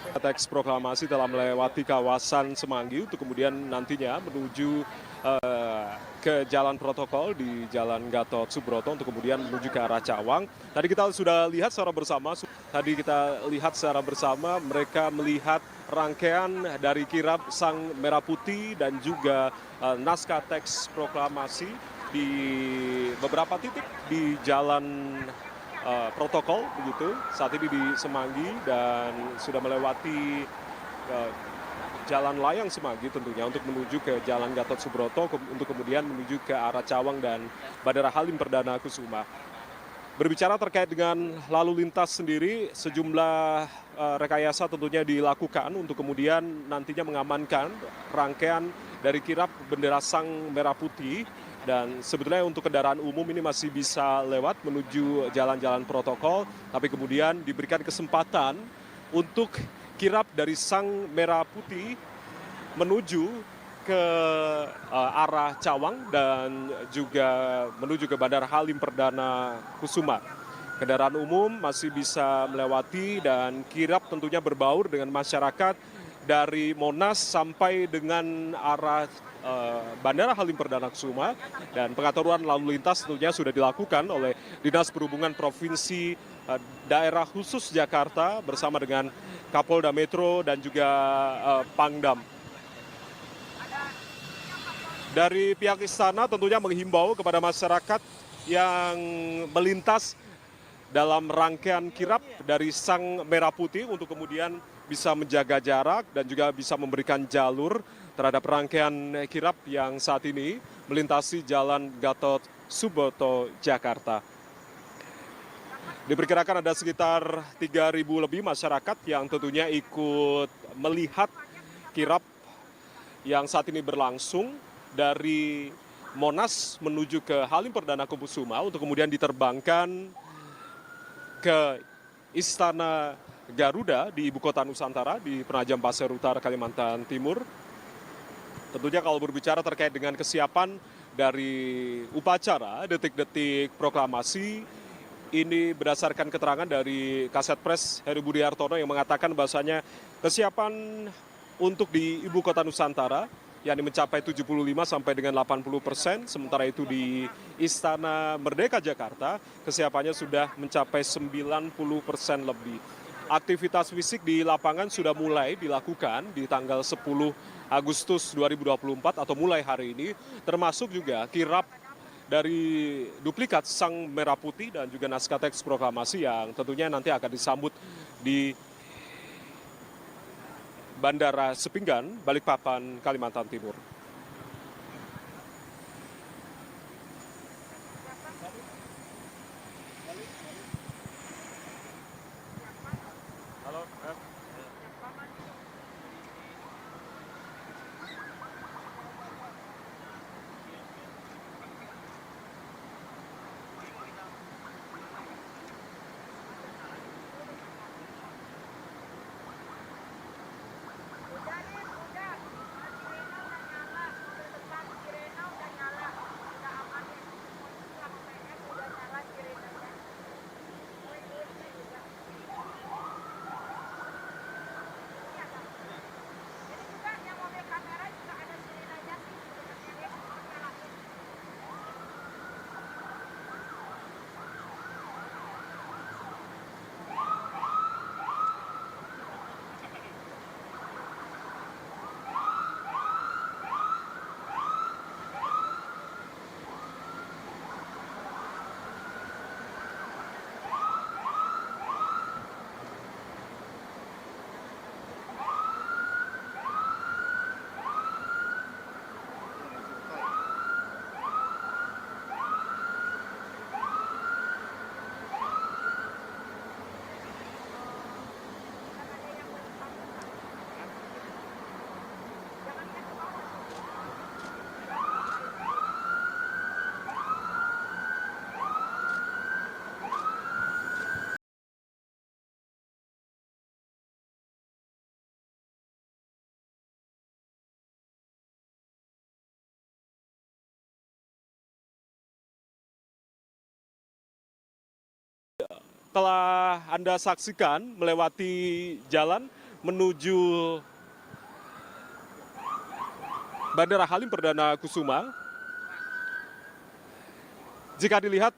Teks proklamasi telah melewati kawasan Semanggi untuk kemudian nantinya menuju ke jalan protokol di Jalan Gatot Subroto untuk kemudian menuju ke arah Cawang. Tadi kita sudah lihat secara bersama mereka melihat rangkaian dari kirap Sang Merah Putih dan juga naskah teks proklamasi di beberapa titik di jalan protokol begitu saat ini di Semanggi dan sudah melewati eh, jalan layang Semanggi tentunya untuk menuju ke Jalan Gatot Subroto untuk kemudian menuju ke arah Cawang dan Bandara Halim Perdana Kusuma. Berbicara terkait dengan lalu lintas sendiri, sejumlah rekayasa tentunya dilakukan untuk kemudian nantinya mengamankan rangkaian dari kirap bendera Sang Merah Putih. Dan sebetulnya untuk kendaraan umum ini masih bisa lewat menuju jalan-jalan protokol, tapi kemudian diberikan kesempatan untuk kirap dari Sang Merah Putih menuju ke arah Cawang dan juga menuju ke Bandara Halim Perdana Kusuma. Kendaraan umum masih bisa melewati dan kirap tentunya berbaur dengan masyarakat dari Monas sampai dengan arah Bandara Halim Perdana Kusuma, dan pengaturan lalu lintas tentunya sudah dilakukan oleh Dinas Perhubungan Provinsi Daerah Khusus Jakarta bersama dengan Kapolda Metro dan juga Pangdam. Dari pihak istana tentunya menghimbau kepada masyarakat yang melintas dalam rangkaian kirap dari Sang Merah Putih untuk kemudian bisa menjaga jarak dan juga bisa memberikan jalur terhadap rangkaian kirap yang saat ini melintasi Jalan Gatot Subroto, Jakarta. Diperkirakan ada sekitar 3.000 lebih masyarakat yang tentunya ikut melihat kirap yang saat ini berlangsung dari Monas menuju ke Halim Perdana Kusuma untuk kemudian diterbangkan ke Istana Garuda di Ibu Kota Nusantara di Penajam Pasir Utara, Kalimantan Timur. Tentunya kalau berbicara terkait dengan kesiapan dari upacara detik-detik proklamasi, ini berdasarkan keterangan dari Kasat Pres Heru Budi Hartono yang mengatakan bahwasanya kesiapan untuk di Ibu Kota Nusantara yang mencapai 75 sampai dengan 80%, sementara itu di Istana Merdeka Jakarta kesiapannya sudah mencapai 90% lebih. Aktivitas fisik di lapangan sudah mulai dilakukan di tanggal 10 Agustus 2024 atau mulai hari ini, termasuk juga kirap dari duplikat Sang Merah Putih dan juga naskah teks proklamasi yang tentunya nanti akan disambut di Bandara Sepinggan, Balikpapan, Kalimantan Timur. Halo, telah Anda saksikan melewati jalan menuju Bandara Halim Perdana Kusuma. Jika dilihat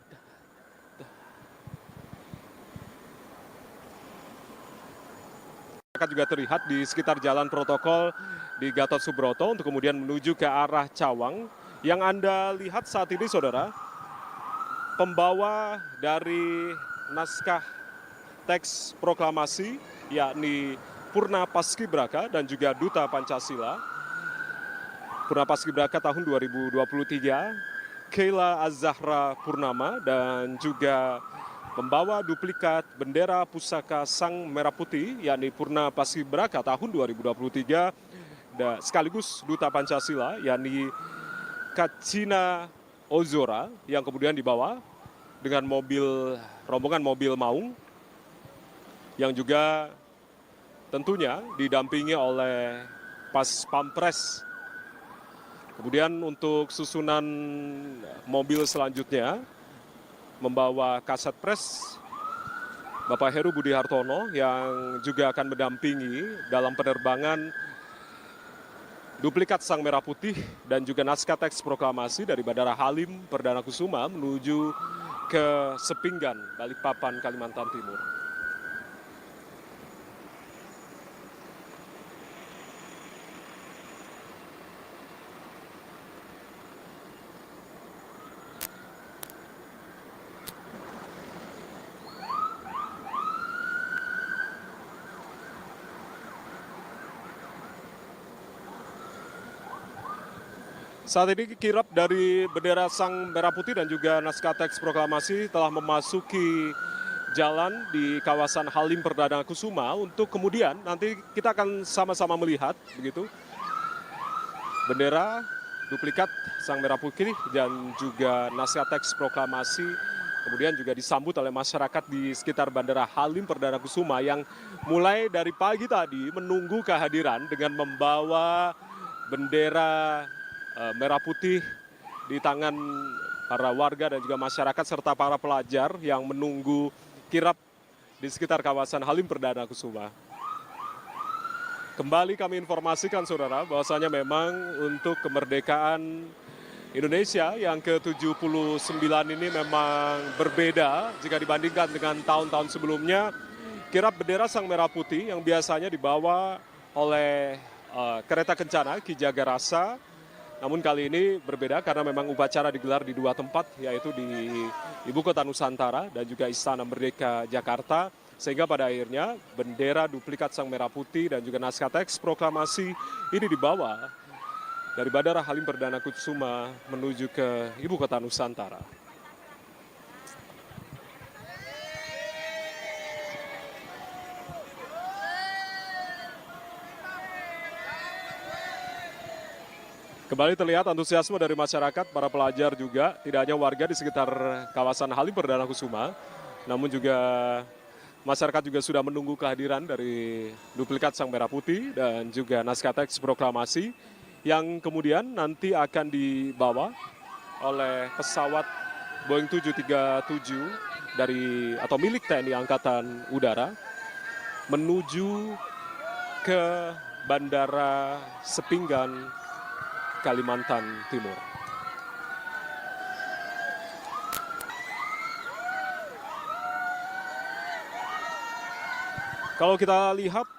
akan juga terlihat di sekitar jalan protokol di Gatot Subroto untuk kemudian menuju ke arah Cawang. Yang Anda lihat saat ini, saudara, pembawa dari naskah teks proklamasi yakni Purna Paskibraka dan juga Duta Pancasila. Purna Paskibraka tahun 2023, Keila Azahra Purnama, dan juga membawa duplikat bendera pusaka Sang Merah Putih yakni Purna Paskibraka tahun 2023 dan sekaligus Duta Pancasila yakni Kacina Ozora yang kemudian dibawa dengan rombongan mobil maung yang juga tentunya didampingi oleh Pas Pampres. Kemudian untuk susunan mobil selanjutnya membawa Kasat Pres Bapak Heru Budi Hartono yang juga akan mendampingi dalam penerbangan duplikat Sang Merah Putih dan juga naskah teks proklamasi dari Bandara Halim Perdana Kusuma menuju ke Sepinggan, Balikpapan, Kalimantan Timur. Saat ini kirap dari bendera Sang Merah Putih dan juga naskah teks proklamasi telah memasuki jalan di kawasan Halim Perdana Kusuma untuk kemudian nanti kita akan sama-sama melihat begitu bendera duplikat Sang Merah Putih dan juga naskah teks proklamasi kemudian juga disambut oleh masyarakat di sekitar Bandara Halim Perdana Kusuma yang mulai dari pagi tadi menunggu kehadiran dengan membawa bendera merah putih di tangan para warga dan juga masyarakat serta para pelajar yang menunggu kirap di sekitar kawasan Halim Perdana Kusuma. Kembali kami informasikan saudara bahwasanya memang untuk kemerdekaan Indonesia yang ke-79 ini memang berbeda jika dibandingkan dengan tahun-tahun sebelumnya. Kirap bendera Sang Merah Putih yang biasanya dibawa oleh kereta kencana Ki Jagarasa. Namun kali ini berbeda karena memang upacara digelar di dua tempat, yaitu di Ibu Kota Nusantara dan juga Istana Merdeka Jakarta. Sehingga pada akhirnya bendera duplikat Sang Merah Putih dan juga naskah teks proklamasi ini dibawa dari Bandara Halim Perdana Kusuma menuju ke Ibu Kota Nusantara. Kembali terlihat antusiasme dari masyarakat, para pelajar juga, tidak hanya warga di sekitar kawasan Halim Perdana Kusuma, namun juga masyarakat juga sudah menunggu kehadiran dari duplikat Sang Merah Putih dan juga naskah teks proklamasi yang kemudian nanti akan dibawa oleh pesawat Boeing 737 atau milik TNI Angkatan Udara menuju ke Bandara Sepinggan, Kalimantan Timur. Kalau kita lihat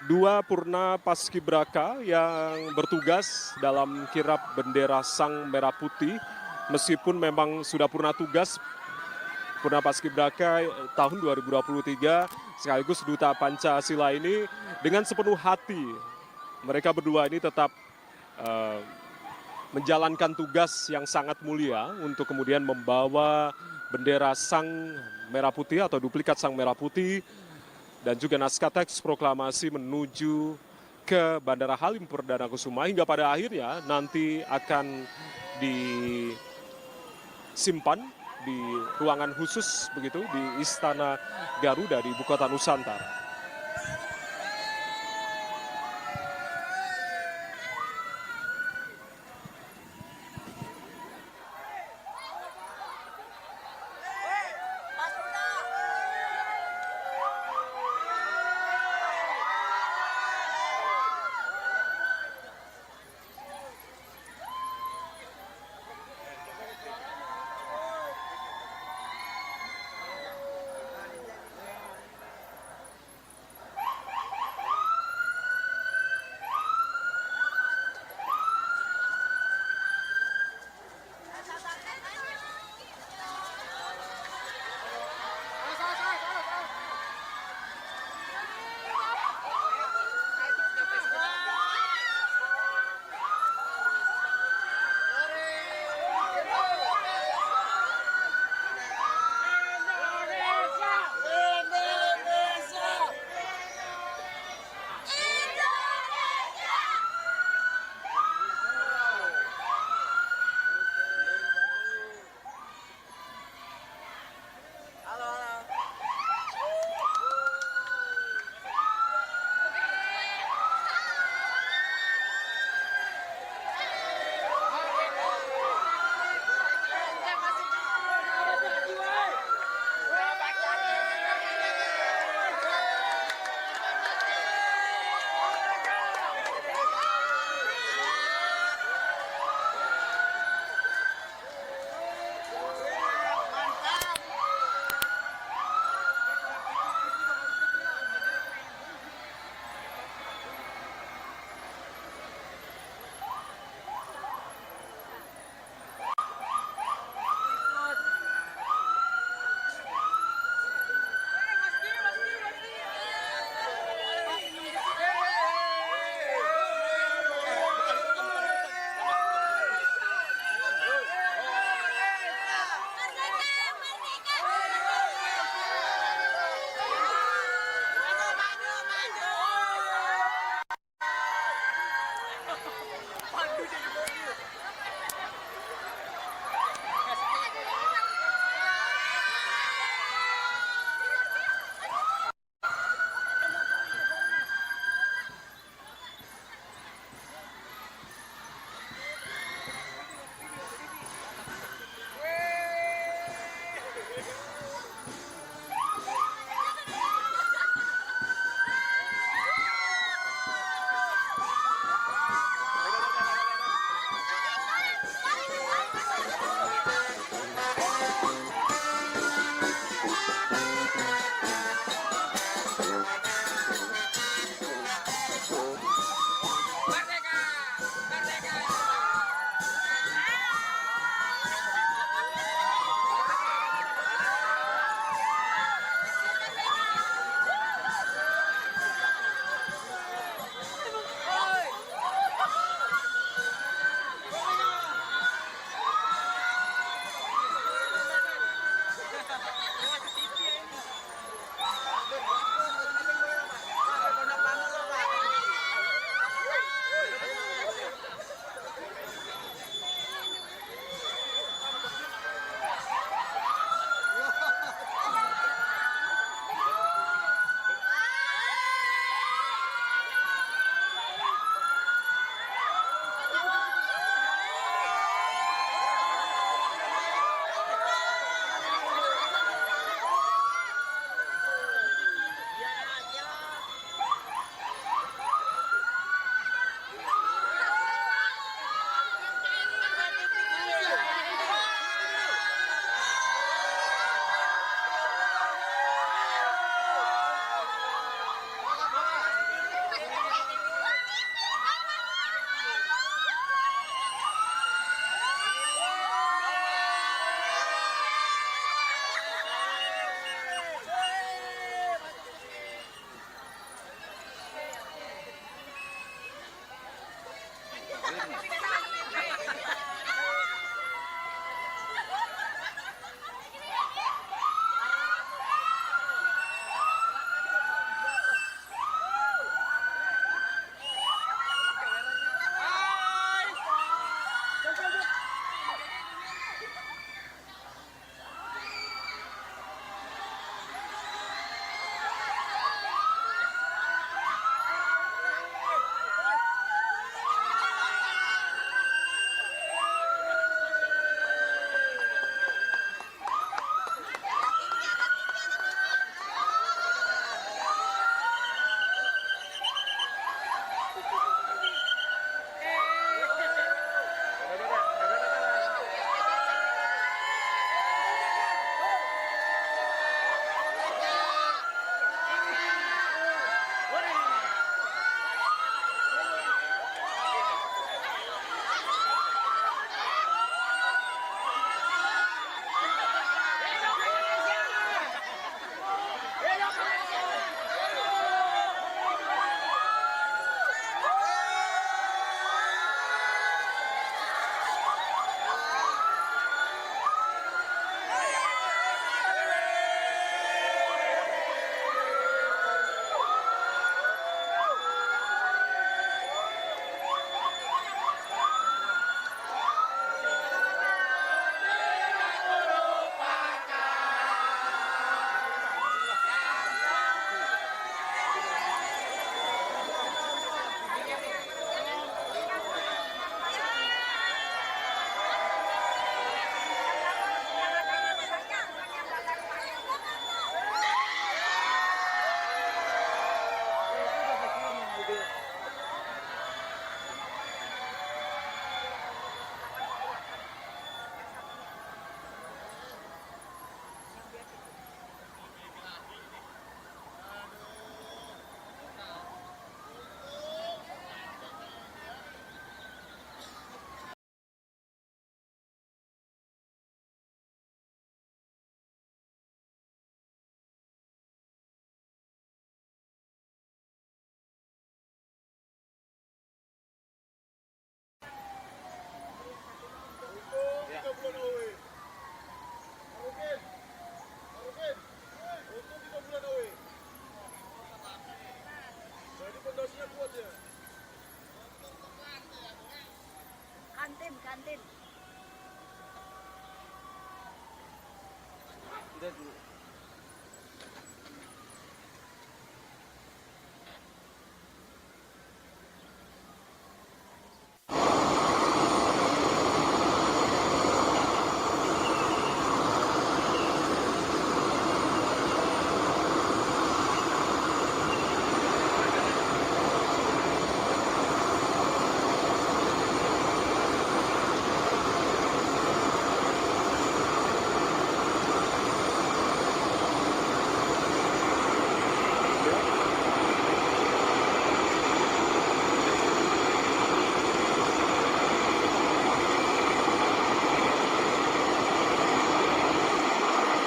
dua Purna Paskibraka yang bertugas dalam kirap bendera Sang Merah Putih, meskipun memang sudah purna tugas Purna Paskibraka tahun 2023 sekaligus Duta Pancasila ini dengan sepenuh hati mereka berdua ini tetap menjalankan tugas yang sangat mulia untuk kemudian membawa bendera Sang Merah Putih atau duplikat Sang Merah Putih dan juga naskah teks proklamasi menuju ke Bandara Halim Perdana Kusuma hingga pada akhirnya nanti akan disimpan di ruangan khusus begitu di Istana Garuda di Ibu Kota Nusantara.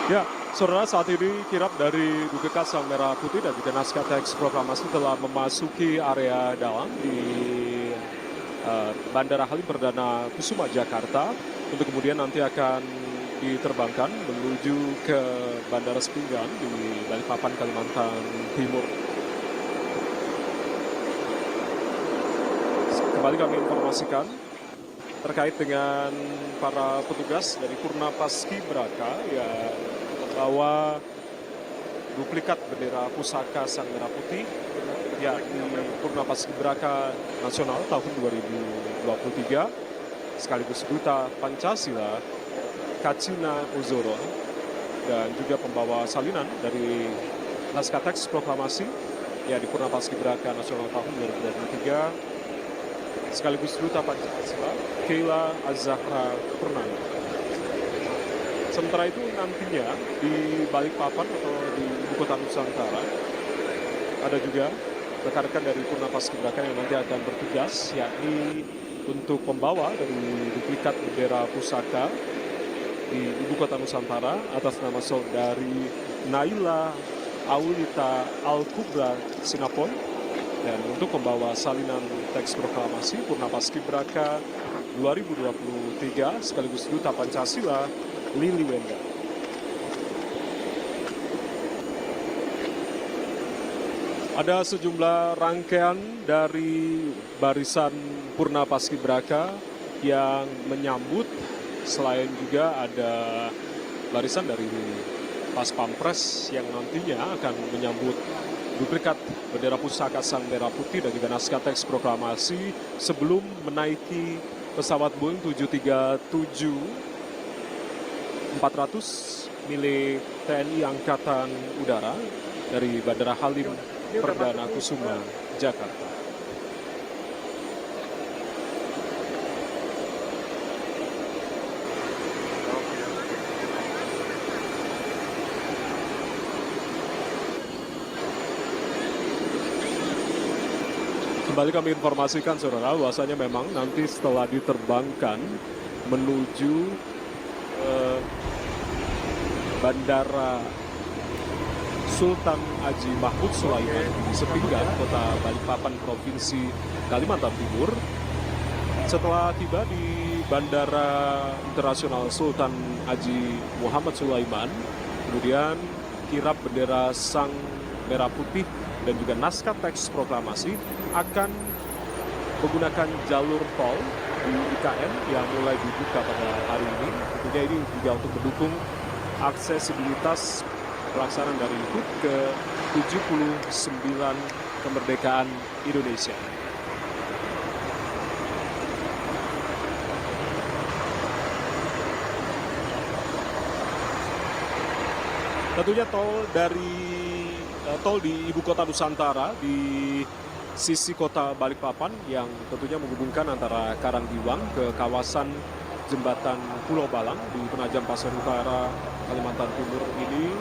Ya, saudara, saat ini kirap dari Duka Sang Merah Putih dan juga naskah teks proklamasi telah memasuki area dalam di Bandara Halim Perdana Kusuma Jakarta untuk kemudian nanti akan diterbangkan menuju ke Bandara Sepinggan di Balikpapan, Kalimantan Timur. Kembali kami informasikan terkait dengan para petugas dari Purna Paskibraka yang membawa duplikat bendera pusaka Sang Merah Putih, yakni Purna Paskibraka Nasional tahun 2023, sekaligus Duta Pancasila Kacina Uzoro, dan juga pembawa salinan dari naskah teks proklamasi ya di Purna Paskibraka Nasional tahun 2023, sekaligus Duta Pancasila Keila Azahra Purnama. Sementara itu nantinya di Balikpapan atau di Ibu Kota Nusantara ada juga rekan-rekan dari Purna Paskibraka yang nanti akan bertugas, yakni untuk pembawa dari duplikat bendera pusaka di Ibu Kota Nusantara atas nama saudari Naila Aulita Al-Kubra Sinapon, dan untuk pembawa salinan teks proklamasi Purna Paskibraka 2023 sekaligus Duta Pancasila Lili Wenda. Ada sejumlah rangkaian dari barisan Purna Paskibraka yang menyambut, selain juga ada barisan dari Pas Pampres yang nantinya akan menyambut duplikat bendera pusaka Sang Merah Putih dan juga naskah teks proklamasi sebelum menaiki pesawat Boeing 737-400 milik TNI Angkatan Udara dari Bandara Halim Perdana Kusuma, Jakarta. Kembali kami informasikan saudara, bahwasanya memang nanti setelah diterbangkan menuju Bandara Sultan Haji Mahmud Sulaiman di Sepinggan, Kota Balikpapan, Provinsi Kalimantan Timur. Setelah tiba di Bandara Internasional Sultan Haji Muhammad Sulaiman, kemudian kirap bendera Sang Merah Putih dan juga naskah teks proklamasi akan menggunakan jalur tol di IKN yang mulai dibuka pada hari ini. Tentunya ini juga untuk mendukung aksesibilitas pelaksanaan dari HUT ke-79 kemerdekaan Indonesia. Tentunya tol di Ibu Kota Nusantara di sisi Kota Balikpapan yang tentunya menghubungkan antara Karangdiwang ke kawasan Jembatan Pulau Balang di Penajam Pasir Utara, Kalimantan Timur ini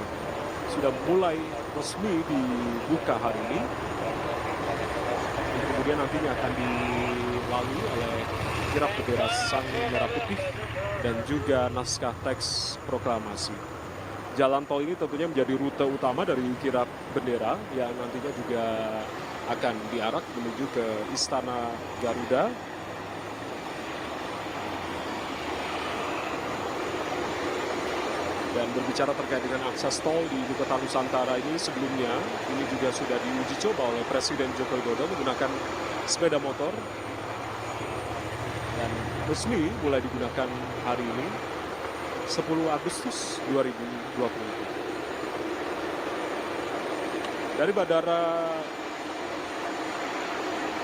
sudah mulai resmi dibuka hari ini. Dan kemudian nantinya akan dilalui oleh kirap bendera Sang Merah Putih dan juga naskah teks proklamasi. Jalan tol ini tentunya menjadi rute utama dari kirap bendera yang nantinya juga akan diarak menuju ke Istana Garuda. Dan berbicara terkait dengan akses tol di Ibu Kota Nusantara ini, sebelumnya ini juga sudah diuji coba oleh Presiden Joko Widodo menggunakan sepeda motor dan resmi mulai digunakan hari ini 10 Agustus 2020. Dari Bandara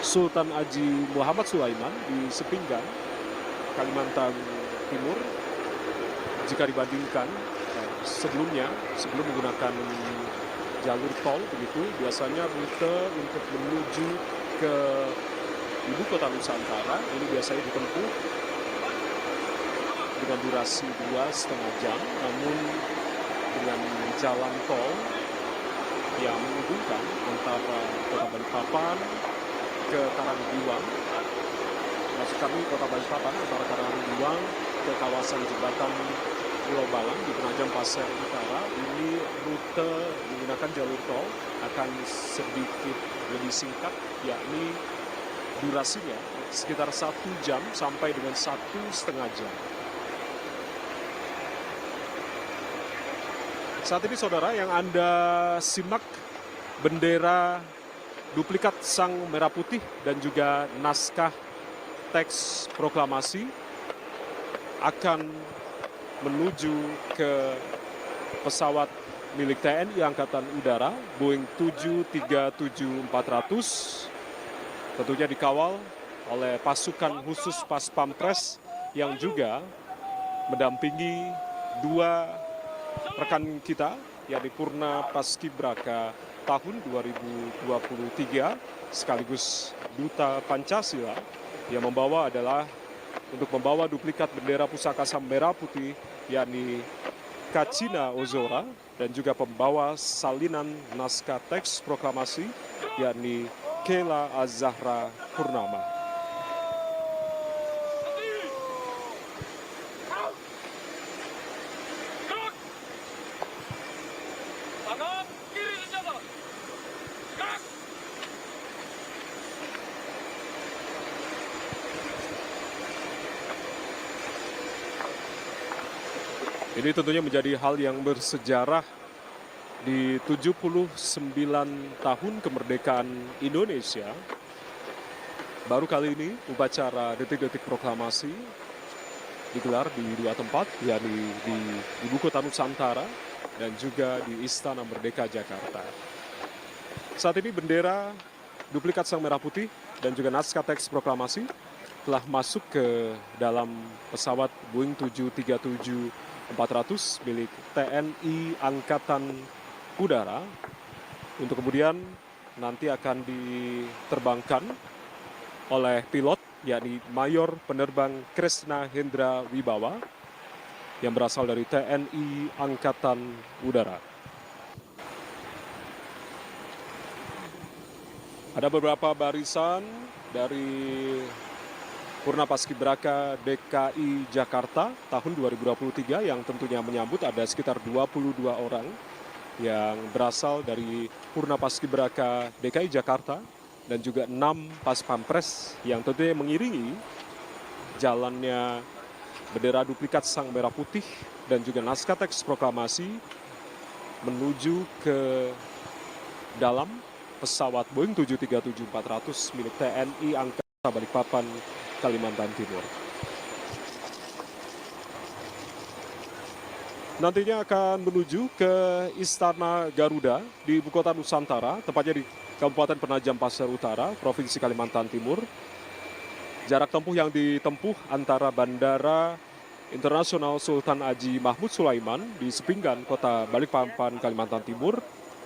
Sultan Haji Muhammad Sulaiman di Sepinggan, Kalimantan Timur, jika dibandingkan sebelum menggunakan jalur tol begitu, biasanya rute untuk menuju ke Ibu Kota Nusantara ini biasanya ditempuh dengan durasi 2,5 jam, namun dengan jalan tol yang menghubungkan antara Kota Balikpapan ke Karangdiwang, maksud kami Kota Balikpapan antara Karangdiwang ke kawasan Jembatan Pulau Balang di Penajam Pasir Utara. Ini rute menggunakan jalur tol akan sedikit lebih singkat, yakni durasinya sekitar 1 jam sampai dengan 1,5 jam. Saat ini saudara, yang Anda simak bendera duplikat Sang Merah Putih dan juga naskah teks proklamasi akan menuju ke pesawat milik TNI Angkatan Udara Boeing 737-400, tentunya dikawal oleh pasukan khusus Pas Pampres yang juga mendampingi 2 rekan kita, yakni Purna Paskibraka tahun 2023 sekaligus Duta Pancasila. Yang membawa adalah untuk membawa duplikat bendera pusaka Sang Merah Putih, yakni Kacina Ozora, dan juga pembawa salinan naskah teks proklamasi, yakni Kela Azahra Purnama. Ini tentunya menjadi hal yang bersejarah di 79 tahun kemerdekaan Indonesia. Baru kali ini upacara detik-detik proklamasi digelar di 2 tempat, yakni di Ibu Kota Nusantara dan juga di Istana Merdeka Jakarta. Saat ini bendera duplikat Sang Merah Putih dan juga naskah teks proklamasi telah masuk ke dalam pesawat Boeing 737-400 milik TNI Angkatan Udara untuk kemudian nanti akan diterbangkan oleh pilot, yakni Mayor Penerbang Kresna Hendra Wibawa yang berasal dari TNI Angkatan Udara. Ada beberapa barisan dari Purna Paskibraka DKI Jakarta tahun 2023 yang tentunya menyambut. Ada sekitar 22 orang yang berasal dari Purna Paskibraka DKI Jakarta dan juga 6 Pas Pampres yang tentunya mengiringi jalannya bendera duplikat Sang Merah Putih dan juga naskah teks proklamasi menuju ke dalam pesawat Boeing 737-400 milik TNI Angkatan Balikpapan, Kalimantan Timur. Nantinya akan menuju ke Istana Garuda di Ibu Kota Nusantara, tepatnya di Kabupaten Penajam Pasir Utara, Provinsi Kalimantan Timur. Jarak tempuh yang ditempuh antara Bandara Internasional Sultan Haji Mahmud Sulaiman di Sepinggan, Kota Balikpapan, Kalimantan Timur,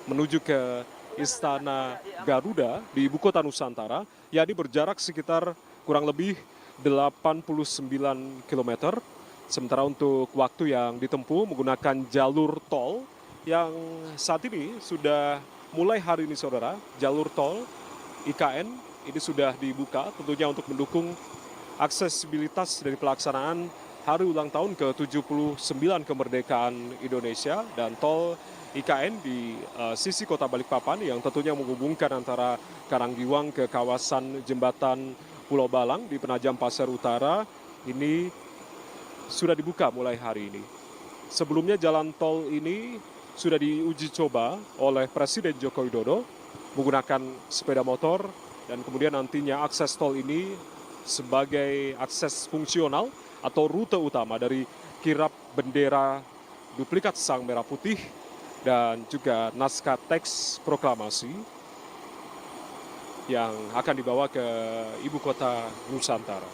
menuju ke Istana Garuda di Ibu Kota Nusantara, yakni berjarak sekitar kurang lebih 89 km. Sementara untuk waktu yang ditempuh menggunakan jalur tol yang saat ini sudah mulai hari ini saudara, jalur tol IKN ini sudah dibuka tentunya untuk mendukung aksesibilitas dari pelaksanaan hari ulang tahun ke-79 kemerdekaan Indonesia, dan tol IKN di sisi Kota Balikpapan yang tentunya menghubungkan antara Karanggiwang ke kawasan Jembatan Pulau Balang di Penajam Pasir Utara ini sudah dibuka mulai hari ini. Sebelumnya jalan tol ini sudah diuji coba oleh Presiden Joko Widodo menggunakan sepeda motor, dan kemudian nantinya akses tol ini sebagai akses fungsional atau rute utama dari kirap bendera duplikat Sang Merah Putih dan juga naskah teks proklamasi yang akan dibawa ke Ibu Kota Nusantara.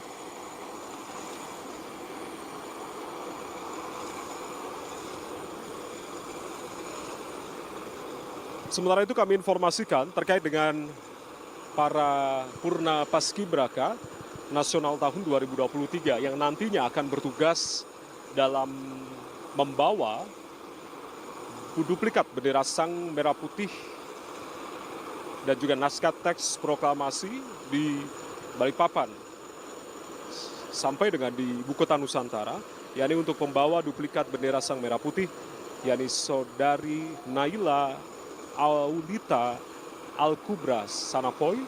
Sementara itu kami informasikan terkait dengan para Purna Paskibraka Nasional tahun 2023 yang nantinya akan bertugas dalam membawa duplikat bendera Sang Merah Putih dan juga naskah teks proklamasi di Balikpapan sampai dengan di Ibu Kota Nusantara. yakni untuk membawa duplikat bendera Sang Merah Putih, yakni Saudari Naila Aulita Al-Kubra Sanapoy,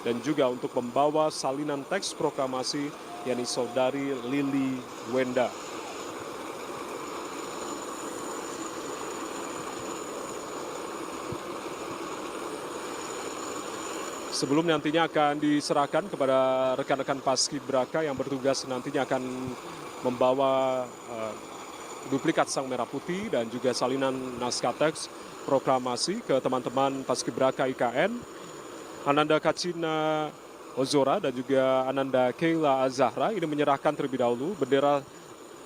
dan juga untuk membawa salinan teks proklamasi, yakni Saudari Lili Wenda. Sebelum nantinya akan diserahkan kepada rekan-rekan Paskibraka yang bertugas nantinya akan membawa duplikat Sang Merah Putih dan juga salinan naskah teks proklamasi ke teman-teman Paskibraka IKN, Ananda Kacina Ozora dan juga Ananda Keila Azahra ini menyerahkan terlebih dahulu bendera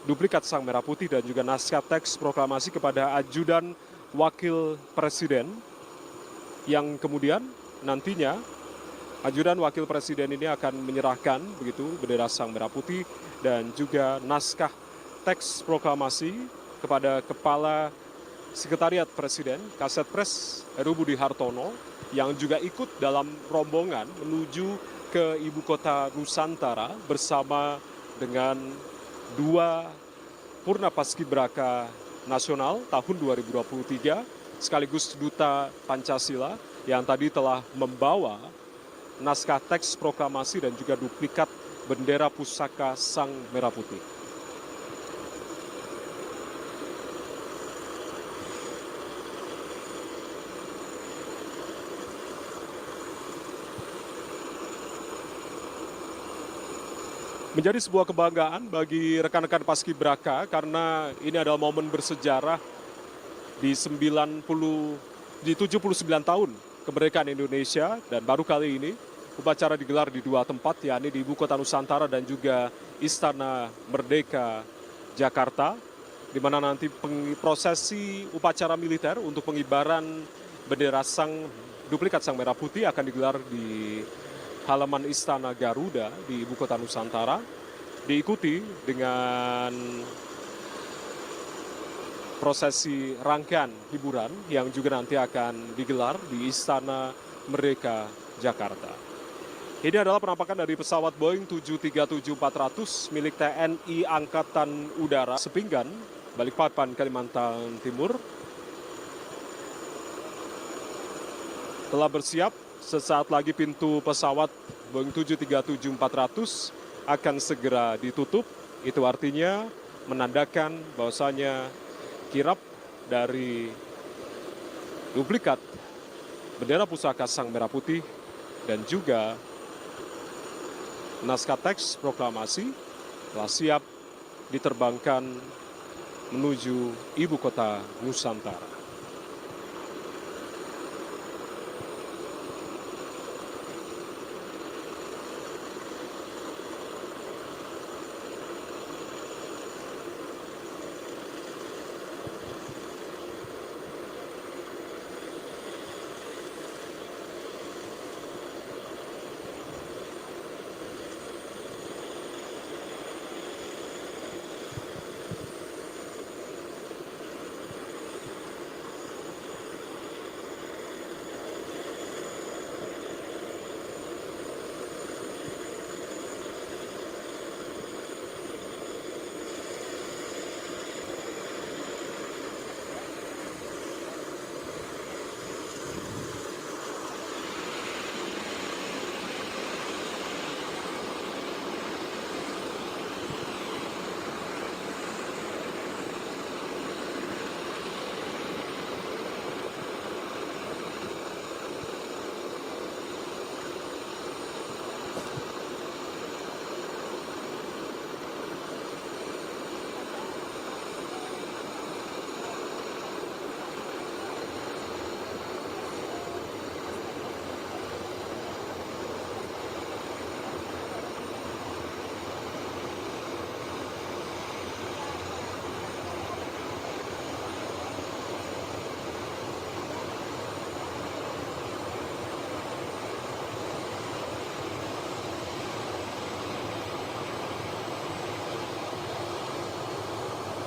duplikat Sang Merah Putih dan juga naskah teks proklamasi kepada ajudan wakil presiden, yang kemudian nantinya ajudan wakil presiden ini akan menyerahkan begitu bendera Sang Merah Putih dan juga naskah teks proklamasi kepada Kepala Sekretariat Presiden Kasetpres Heru Budi Hartono yang juga ikut dalam rombongan menuju ke ibu kota Nusantara bersama dengan 2 Purna Paskibraka Nasional tahun 2023 sekaligus Duta Pancasila yang tadi telah membawa naskah teks proklamasi dan juga duplikat bendera pusaka Sang Merah Putih. Menjadi sebuah kebanggaan bagi rekan-rekan Paskibraka karena ini adalah momen bersejarah di 79 tahun kemerdekaan Indonesia, dan baru kali ini upacara digelar di 2 tempat, yakni di Ibu Kota Nusantara dan juga Istana Merdeka Jakarta, di mana nanti prosesi upacara militer untuk pengibaran bendera duplikat Sang Merah Putih akan digelar di halaman Istana Garuda di Ibu Kota Nusantara, diikuti dengan prosesi rangkaian hiburan yang juga nanti akan digelar di Istana Merdeka Jakarta. Ini adalah penampakan dari pesawat Boeing 737-400 milik TNI Angkatan Udara Sepinggan, Balikpapan, Kalimantan Timur. Telah bersiap, sesaat lagi pintu pesawat Boeing 737-400 akan segera ditutup. Itu artinya menandakan bahwasanya kirap dari duplikat bendera pusaka Sang Merah Putih dan juga naskah teks proklamasi telah siap diterbangkan menuju ibu kota Nusantara.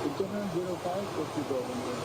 Lieutenant 05 50,000.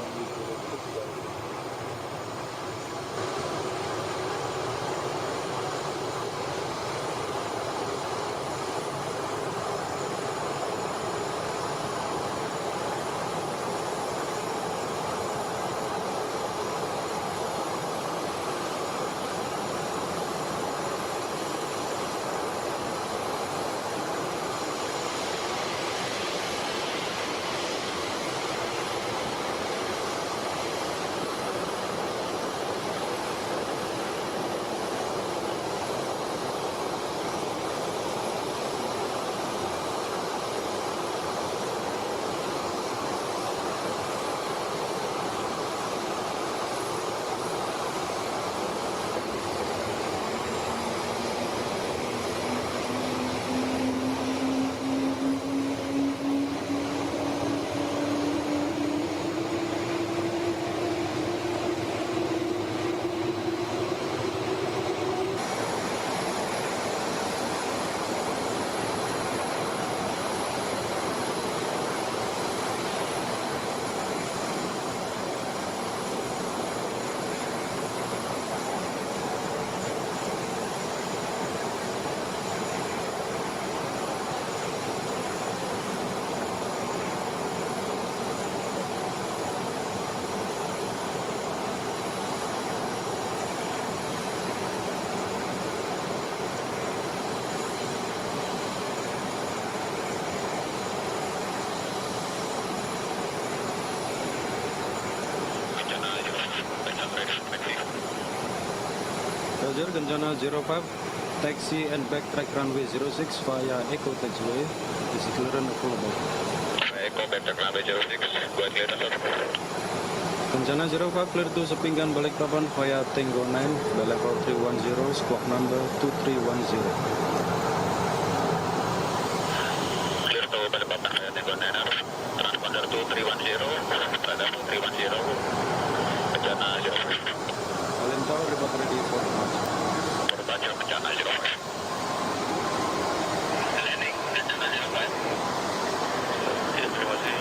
Kencana 05, taxi and backtrack runway 06 via Echo Taxiway. Is clearance available? Echo backtrack runway 06, go ahead clearance. Kencana 05, clear to Sepinggan Balikpapan via Tango 9, by level 310, squawk number 2310. Clear to Balikpapan via Tango 9, transponder 2310, by level 310, Kencana 05. Allen Tower, report ready for launch. Departure Kencana 05. Landing Kencana 05. Ya, terima kasih.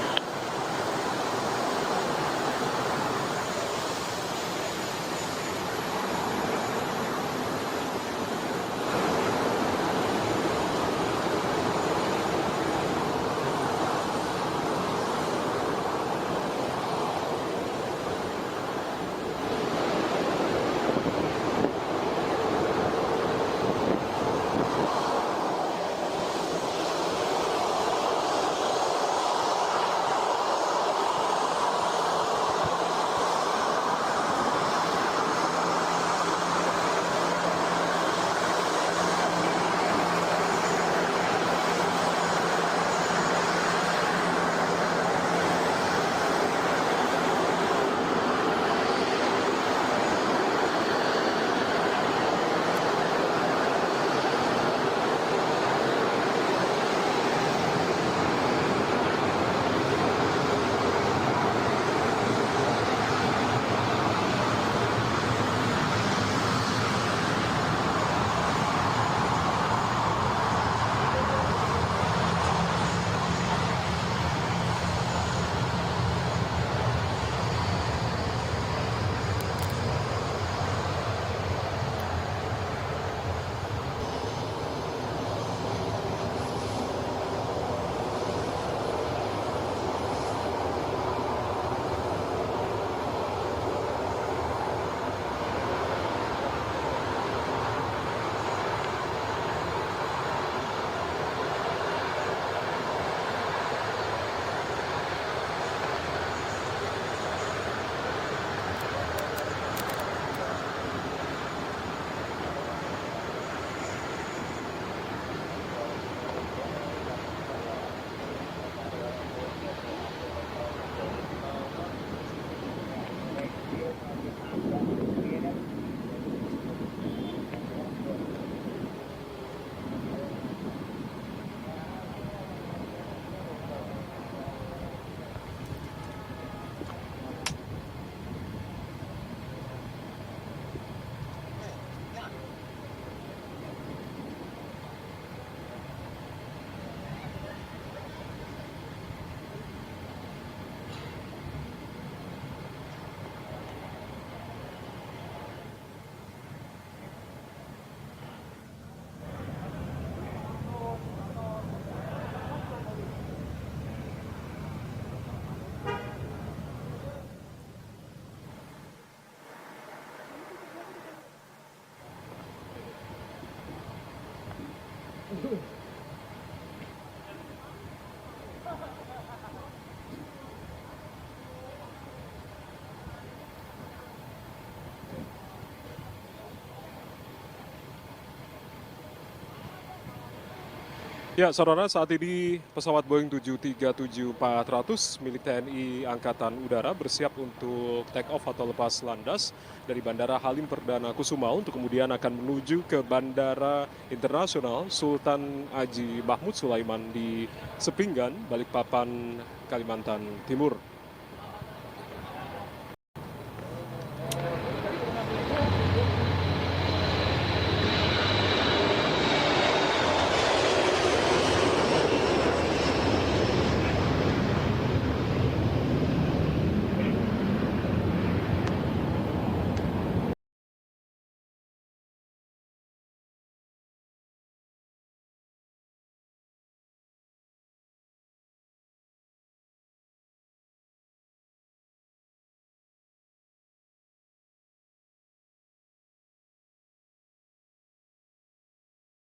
Ya, saudara, saat ini pesawat Boeing 737-400 milik TNI Angkatan Udara bersiap untuk take off atau lepas landas dari Bandara Halim Perdana Kusuma untuk kemudian akan menuju ke Bandara Internasional Sultan Haji Mahmud Sulaiman di Sepinggan, Balikpapan, Kalimantan Timur.